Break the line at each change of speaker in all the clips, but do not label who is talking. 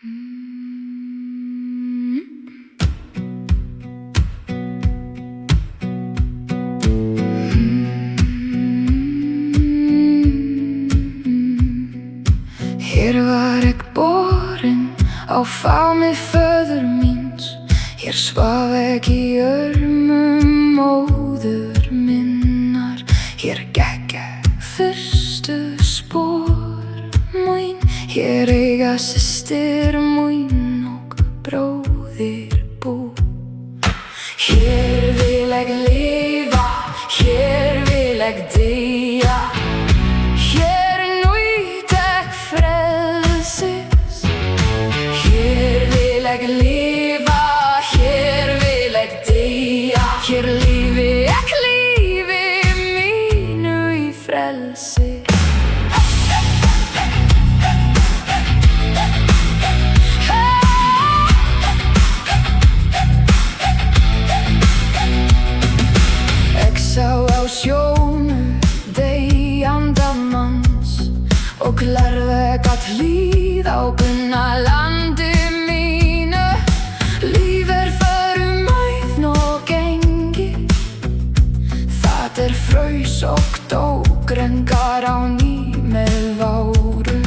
Hér var ég borin á faðmi föður míns. Hér svaf ég í örmum móður minnar. Hér gekk ég fyrstu spor mín. Hér eiga systir mín og bróðir bú. Hér vil ég lifa, hér vil ég deyja. Hér nýt ég frelsis. Hér vil ég lifa, hér vil ég deyja. Hér lifi ég lífi mínu í frelsi. Sá á sjónu deyjanda manns og lærði gat líð á gunna landi mínu. Líf förumæðn og gengi, það fraus og dó, grengar á ný með váru.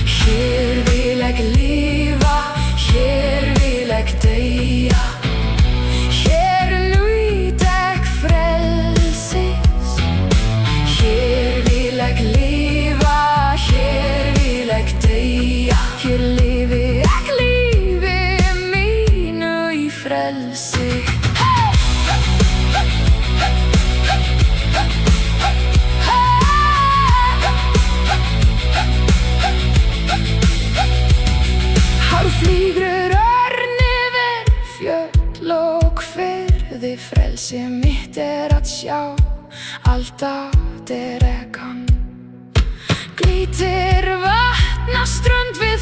Hér vil ég lifa, hér vil ég deyja. Hér lifi ég lífi mínu í frelsi. Hár flýgur örn yfir fjöll og firði. Frelsi mitt að sjá, alltaf ég kann. Glítir vatnaströnd við